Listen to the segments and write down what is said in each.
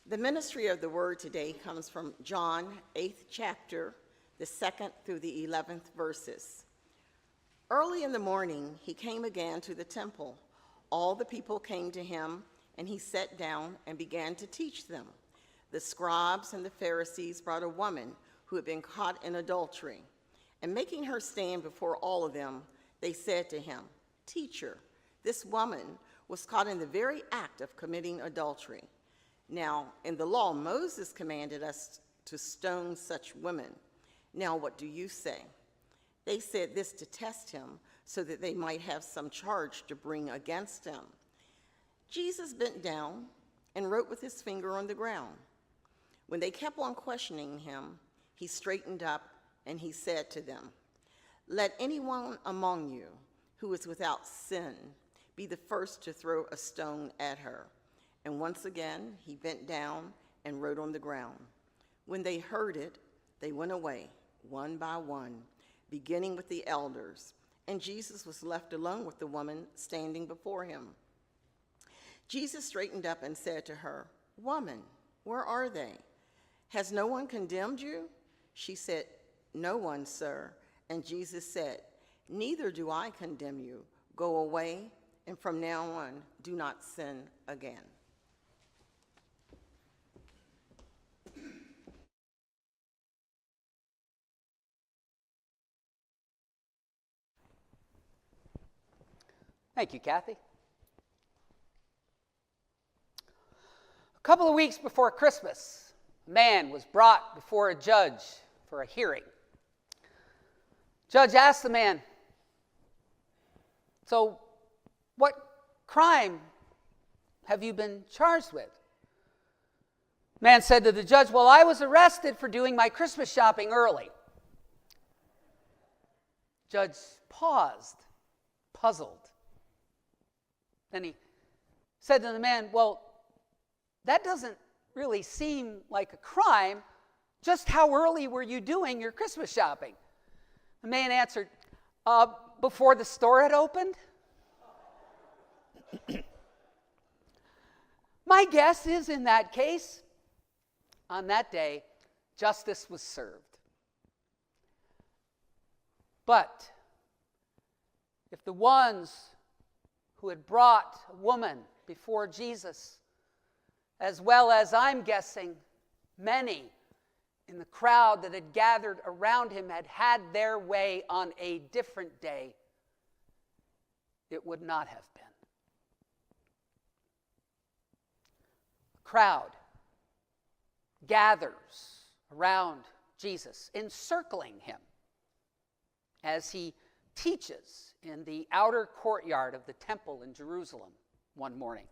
The ministry of the word today comes from John, 8th chapter, the 2nd through the 11th verses. Early in the morning, he came again to the temple. All the people came to him, and he sat down and began to teach them. The scribes and the Pharisees brought a woman who had been caught in adultery. And making her stand before all of them, they said to him, "Teacher, this woman was caught in the very act of committing adultery. Now, in the law, Moses commanded us to stone such women. Now, what do you say?" They said this to test him, so that they might have some charge to bring against him. Jesus bent down and wrote with his finger on the ground. When they kept on questioning him, he straightened up and he said to them, "Let anyone among you who is without sin be the first to throw a stone at her." And once again, he bent down and wrote on the ground. When they heard it, they went away, one by one, beginning with the elders. And Jesus was left alone with the woman standing before him. Jesus straightened up and said to her, "Woman, where are they? Has no one condemned you?" She said, "No one, sir." And Jesus said, "Neither do I condemn you. Go away, and from now on, do not sin again." Thank you, Kathy. A couple of weeks before Christmas, a man was brought before a judge for a hearing. Judge asked the man, "So, what crime have you been charged with?" The man said to the judge, "Well, I was arrested for doing my Christmas shopping early." Judge paused, puzzled. Then he said to the man, "Well, that doesn't really seem like a crime. Just how early were you doing your Christmas shopping?" The man answered, "Before the store had opened." My guess is, in that case, on that day, justice was served. But if the ones who had brought a woman before Jesus, as well as, I'm guessing, many in the crowd that had gathered around him, had had their way on a different day, it would not have been. The crowd gathers around Jesus, encircling him as he teaches in the outer courtyard of the temple in Jerusalem one morning.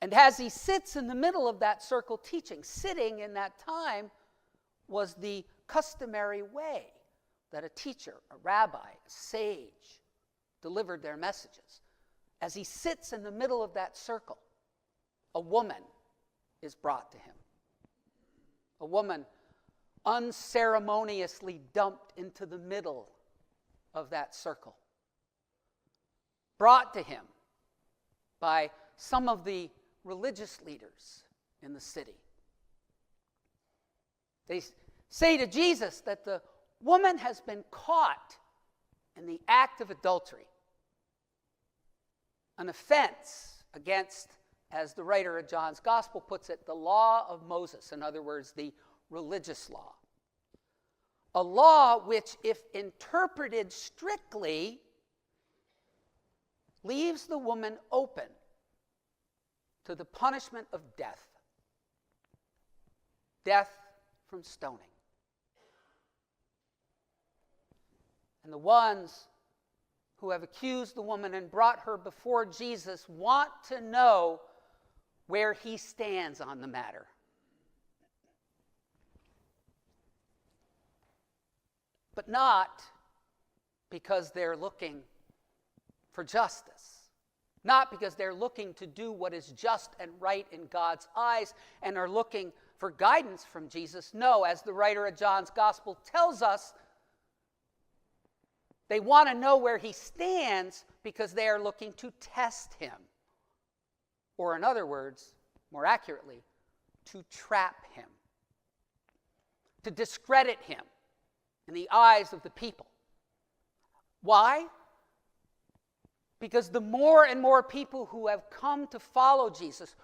And as he sits in the middle of that circle teaching, sitting in that time was the customary way that a teacher, a rabbi, a sage delivered their messages. As he sits in the middle of that circle, a woman is brought to him. A woman unceremoniously dumped into the middle of that circle, brought to him by some of the religious leaders in the city. They say to Jesus that the woman has been caught in the act of adultery, an offense against, as the writer of John's Gospel puts it, the law of Moses, in other words, the religious law. A law which, if interpreted strictly, leaves the woman open to the punishment of death. Death from stoning. And the ones who have accused the woman and brought her before Jesus want to know where he stands on the matter. But not because they're looking for justice. Not because they're looking to do what is just and right in God's eyes and are looking for guidance from Jesus. No, as the writer of John's Gospel tells us, they want to know where he stands because they are looking to test him. Or in other words, more accurately, to trap him, to discredit him in the eyes of the people. Why? Because the more and more people who have come to follow Jesus,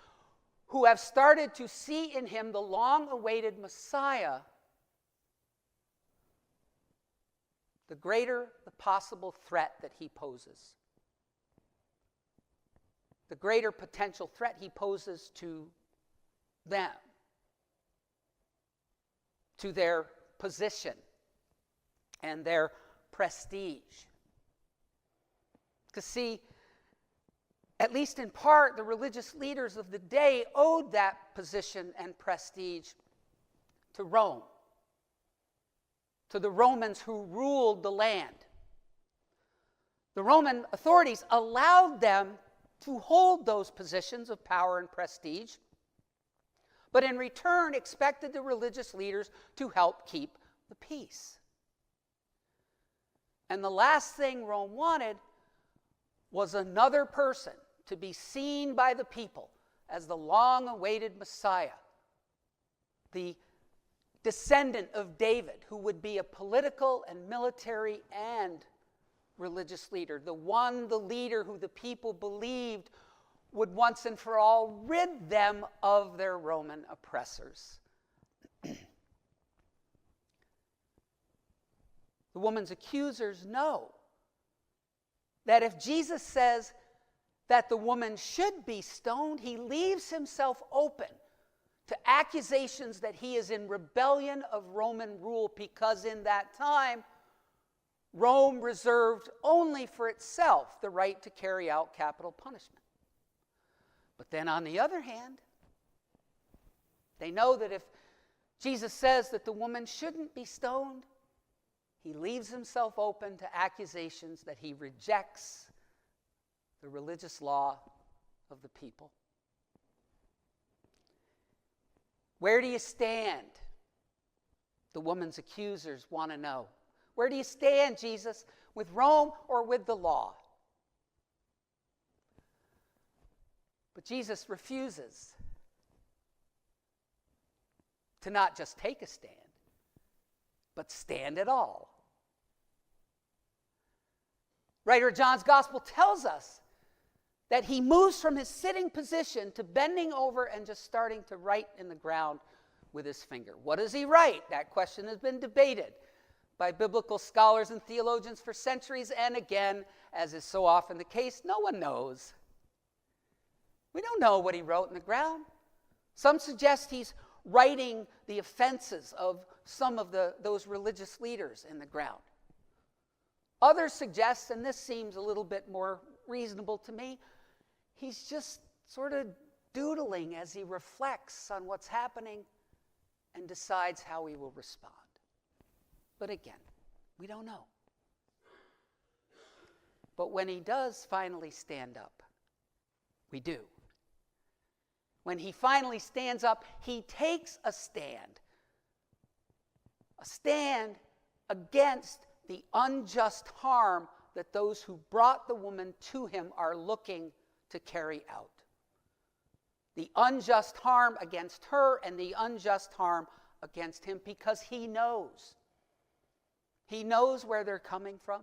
who have started to see in him the long-awaited Messiah, the greater the possible threat that he poses. The greater potential threat he poses to them, to their position and their prestige. Because see, at least in part, the religious leaders of the day owed that position and prestige to Rome, to the Romans who ruled the land. The Roman authorities allowed them to hold those positions of power and prestige, but in return expected the religious leaders to help keep the peace. And the last thing Rome wanted was another person to be seen by the people as the long-awaited Messiah, the descendant of David, who would be a political and military and religious leader, the leader who the people believed would once and for all rid them of their Roman oppressors. The woman's accusers know that if Jesus says that the woman should be stoned, he leaves himself open to accusations that he is in rebellion of Roman rule, because in that time, Rome reserved only for itself the right to carry out capital punishment. But then on the other hand, they know that if Jesus says that the woman shouldn't be stoned, he leaves himself open to accusations that he rejects the religious law of the people. Where do you stand? The woman's accusers want to know. Where do you stand, Jesus, with Rome or with the law? But Jesus refuses to not just take a stand, but stand at all. Writer John's Gospel tells us that he moves from his sitting position to bending over and just starting to write in the ground with his finger. What does he write? That question has been debated by biblical scholars and theologians for centuries, and again, as is so often the case, no one knows. We don't know what he wrote in the ground. Some suggest he's writing the offenses of some of those religious leaders in the ground. Others suggest, and this seems a little bit more reasonable to me, he's just sort of doodling as he reflects on what's happening and decides how he will respond. But again, we don't know. But when he does finally stand up, we do. When he finally stands up, he takes a stand against the unjust harm that those who brought the woman to him are looking to carry out. The unjust harm against her and the unjust harm against him, because he knows. He knows where they're coming from,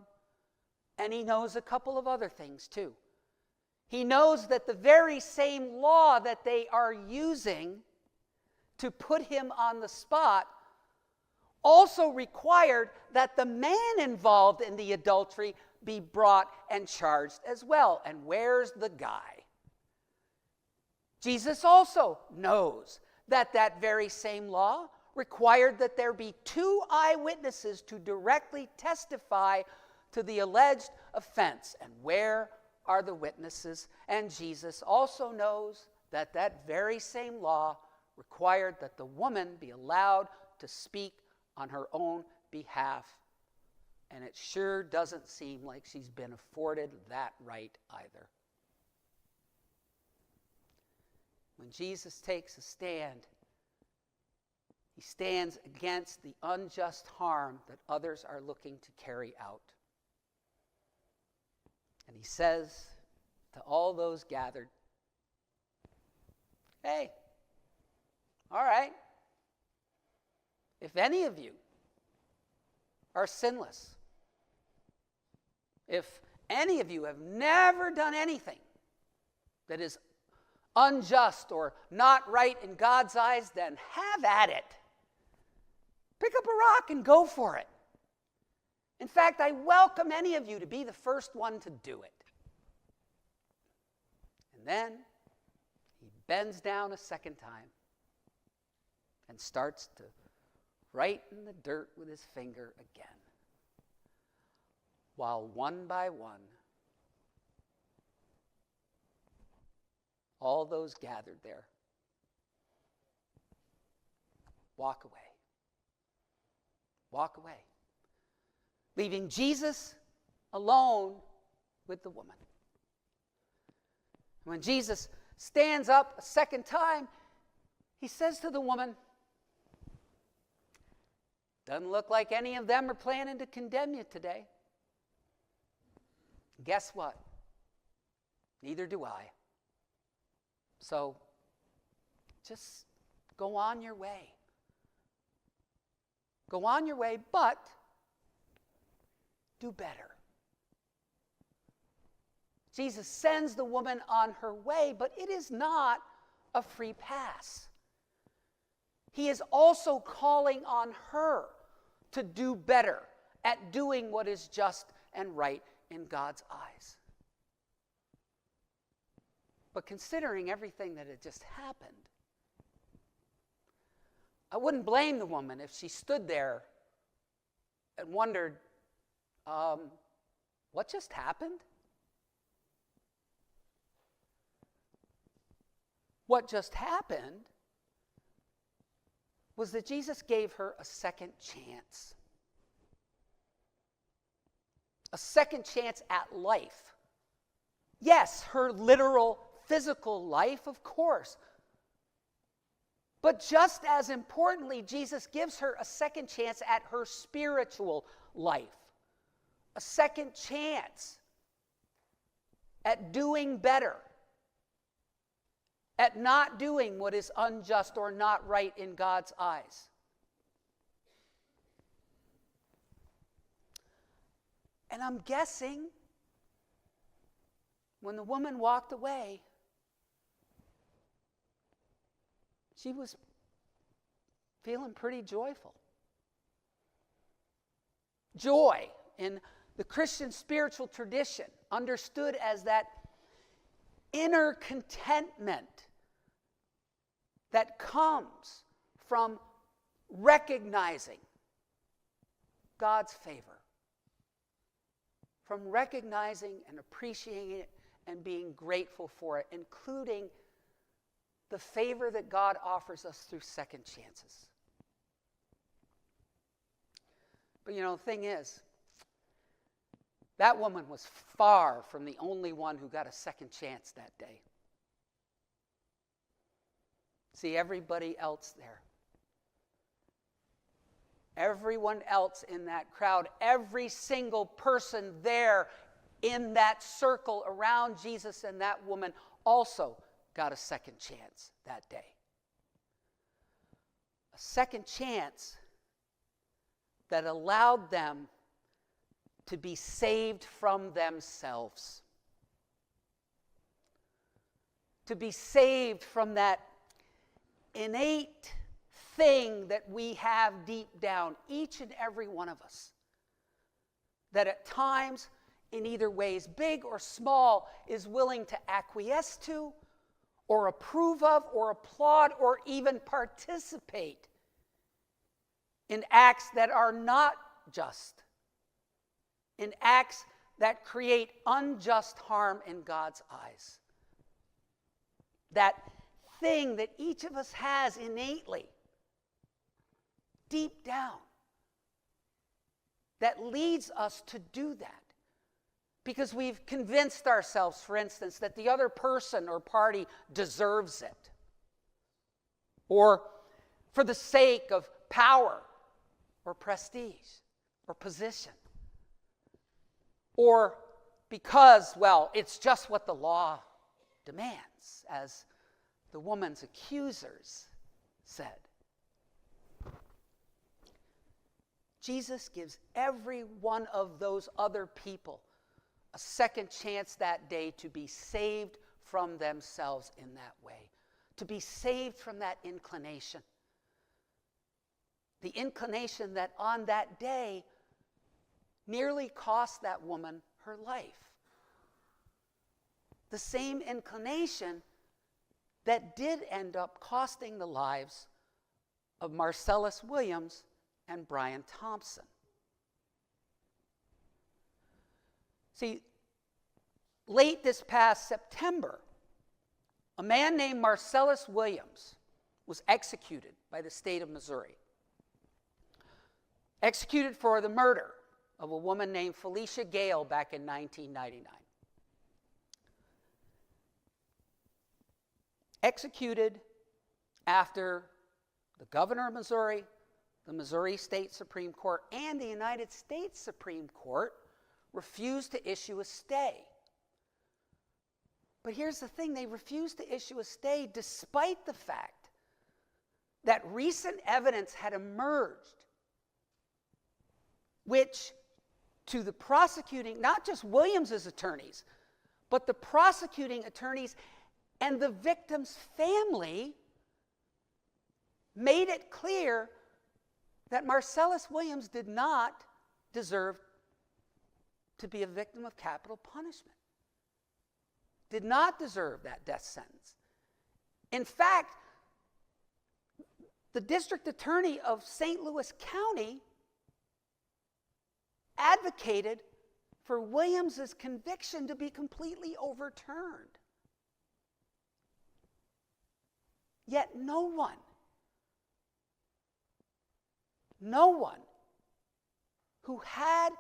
and he knows a couple of other things too. He knows that the very same law that they are using to put him on the spot also required that the man involved in the adultery be brought and charged as well. And where's the guy? Jesus also knows that that very same law required that there be 2 eyewitnesses to directly testify to the alleged offense. And where are the witnesses? And Jesus also knows that that very same law required that the woman be allowed to speak on her own behalf. And it sure doesn't seem like she's been afforded that right either. When Jesus takes a stand, he stands against the unjust harm that others are looking to carry out. And he says to all those gathered, Hey, all right. If any of you are sinless, if any of you have never done anything that is unjust or not right in God's eyes, then have at it. Pick up a rock and go for it. In fact, I welcome any of you to be the first one to do it. And then he bends down a second time and starts to write in the dirt with his finger again, while one by one, all those gathered there walk away. Walk away, leaving Jesus alone with the woman. When Jesus stands up a second time, he says to the woman, "Doesn't look like any of them are planning to condemn you today. Guess what? Neither do I. So just go on your way. Go on your way, but do better." Jesus sends the woman on her way, but it is not a free pass. He is also calling on her to do better at doing what is just and right in God's eyes. But considering everything that had just happened, I wouldn't blame the woman if she stood there and wondered, what just happened? What just happened was that Jesus gave her a second chance. A second chance at life. Yes, her literal physical life, of course. But just as importantly, Jesus gives her a second chance at her spiritual life. A second chance at doing better. At not doing what is unjust or not right in God's eyes. And I'm guessing when the woman walked away, she was feeling pretty joyful. Joy in the Christian spiritual tradition, understood as that inner contentment that comes from recognizing God's favor, from recognizing and appreciating it and being grateful for it, including the favor that God offers us through second chances. But the thing is, that woman was far from the only one who got a second chance that day. See, everybody else there, everyone else in that crowd, every single person there in that circle around Jesus and that woman also got a second chance that day. A second chance that allowed them to be saved from themselves. To be saved from that innate thing that we have deep down, each and every one of us, that at times, in either ways, big or small, is willing to acquiesce to, or approve of, or applaud, or even participate in acts that are not just, in acts that create unjust harm in God's eyes. That thing that each of us has innately, deep down, that leads us to do that. Because we've convinced ourselves, for instance, that the other person or party deserves it. Or for the sake of power or prestige or position. Or because, well, it's just what the law demands, as the woman's accusers said. Jesus gives every one of those other people a second chance that day to be saved from themselves in that way, to be saved from that inclination. The inclination that on that day nearly cost that woman her life. The same inclination that did end up costing the lives of Marcellus Williams and Brian Thompson. See, late this past September, a man named Marcellus Williams was executed by the state of Missouri. Executed for the murder of a woman named Felicia Gale back in 1999. Executed after the governor of Missouri, the Missouri State Supreme Court, and the United States Supreme Court refused to issue a stay. But here's the thing, they refused to issue a stay despite the fact that recent evidence had emerged which to the prosecuting, not just Williams's attorneys, but the prosecuting attorneys and the victim's family made it clear that Marcellus Williams did not deserve to be a victim of capital punishment, did not deserve that death sentence. In fact, the district attorney of St. Louis County advocated for Williams's conviction to be completely overturned. Yet no one who had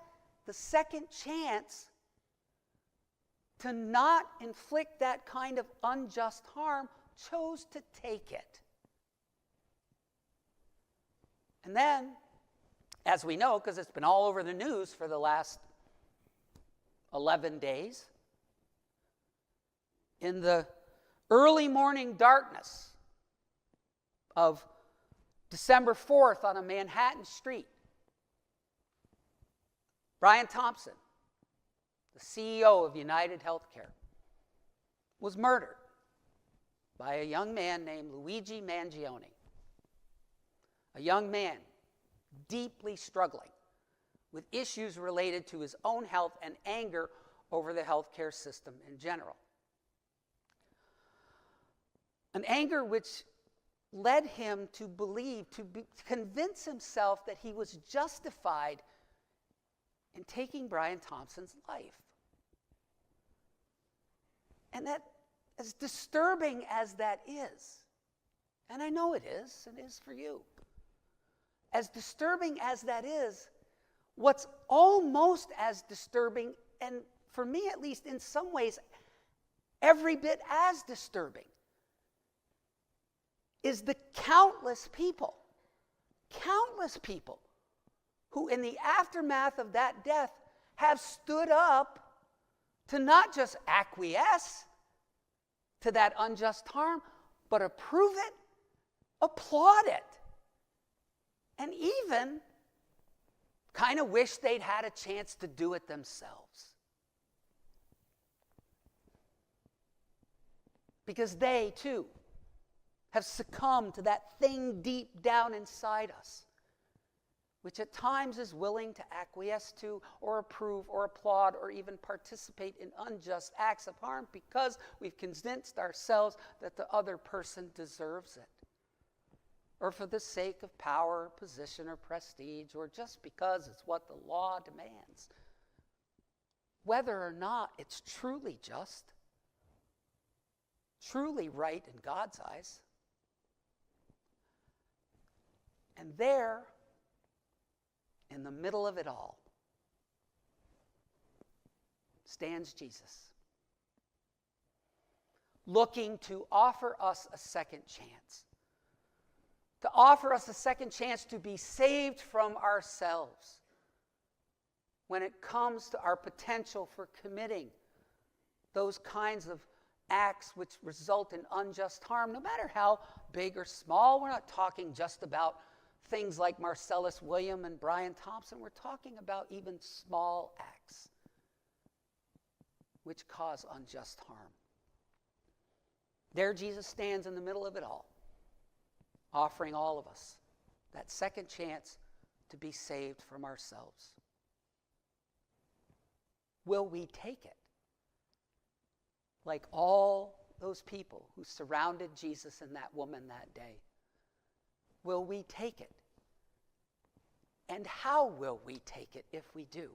the second chance to not inflict that kind of unjust harm chose to take it. And then, as we know, because it's been all over the news for the last 11 days, in the early morning darkness of December 4th on a Manhattan street, Brian Thompson, the CEO of United Healthcare, was murdered by a young man named Luigi Mangione, a young man deeply struggling with issues related to his own health and anger over the healthcare system in general. An anger which led him to believe, to convince himself that he was justified in taking Brian Thompson's life. And that, as disturbing as that is, and I know it is for you, as disturbing as that is, what's almost as disturbing, and for me at least in some ways every bit as disturbing, is the countless people who in the aftermath of that death have stood up to not just acquiesce to that unjust harm, but approve it, applaud it, and even kind of wish they'd had a chance to do it themselves. Because they, too, have succumbed to that thing deep down inside us, which at times is willing to acquiesce to or approve or applaud or even participate in unjust acts of harm because we've convinced ourselves that the other person deserves it, or for the sake of power, position, or prestige, or just because it's what the law demands, whether or not it's truly just, truly right in God's eyes. And there, in the middle of it all, stands Jesus, looking to offer us a second chance, to offer us a second chance to be saved from ourselves when it comes to our potential for committing those kinds of acts which result in unjust harm, no matter how big or small. We're not talking just about things like Marcellus William and Brian Thompson. We're talking about even small acts which cause unjust harm. There Jesus stands in the middle of it all, offering all of us that second chance to be saved from ourselves. Will we take it? Like all those people who surrounded Jesus and that woman that day. Will we take it? And how will we take it if we do?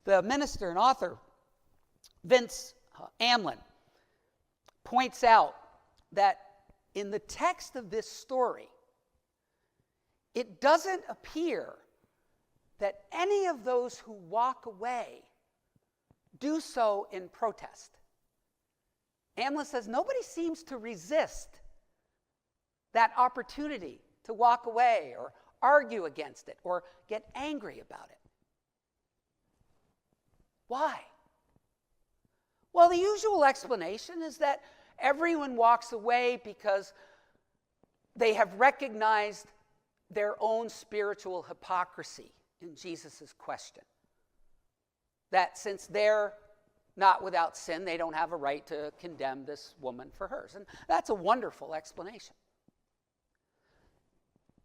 The minister and author, Vince Amlin, points out that in the text of this story, it doesn't appear that any of those who walk away do so in protest. Amlin says nobody seems to resist that opportunity to walk away or argue against it or get angry about it. Why? Well, the usual explanation is that everyone walks away because they have recognized their own spiritual hypocrisy in Jesus' question. That since they're not without sin, they don't have a right to condemn this woman for hers. And that's a wonderful explanation.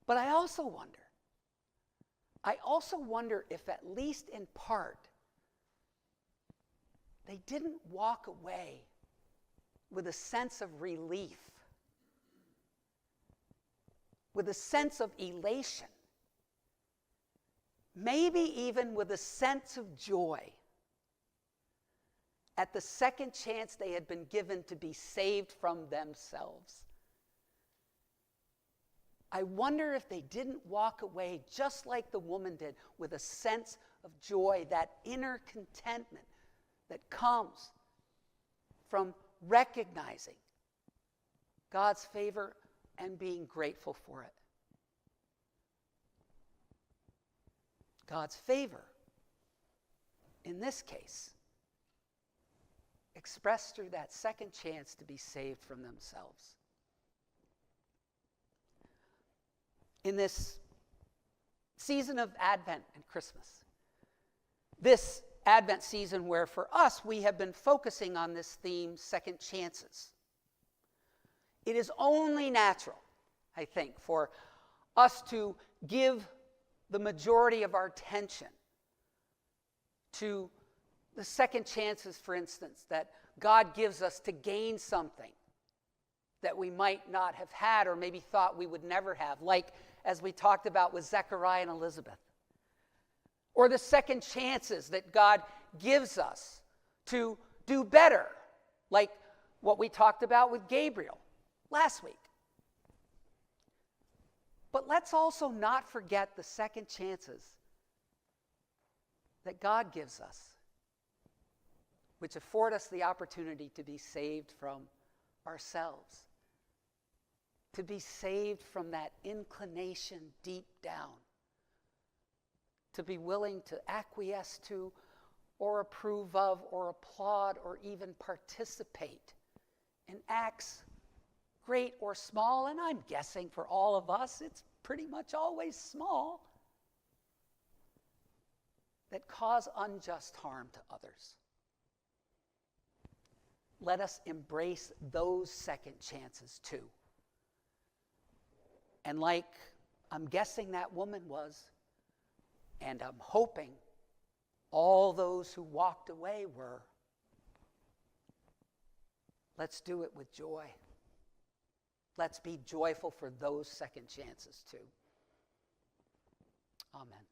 But I also wonder if at least in part, they didn't walk away with a sense of relief, with a sense of elation, maybe even with a sense of joy at the second chance they had been given to be saved from themselves. I wonder if they didn't walk away just like the woman did, with a sense of joy, that inner contentment that comes from recognizing God's favor and being grateful for it. God's favor, in this case, expressed through that second chance to be saved from themselves. In this season of Advent and Christmas, this Advent season where for us we have been focusing on this theme, second chances, it is only natural, I think, for us to give the majority of our attention to the second chances, for instance, that God gives us to gain something that we might not have had or maybe thought we would never have, like as we talked about with Zechariah and Elizabeth. Or the second chances that God gives us to do better, like what we talked about with Gabriel last week. But let's also not forget the second chances that God gives us, which afford us the opportunity to be saved from ourselves, to be saved from that inclination deep down, to be willing to acquiesce to or approve of or applaud or even participate in acts great or small, and I'm guessing for all of us it's pretty much always small, that cause unjust harm to others. Let us embrace those second chances too. And like I'm guessing that woman was, and I'm hoping all those who walked away were, let's do it with joy. Let's be joyful for those second chances too. Amen.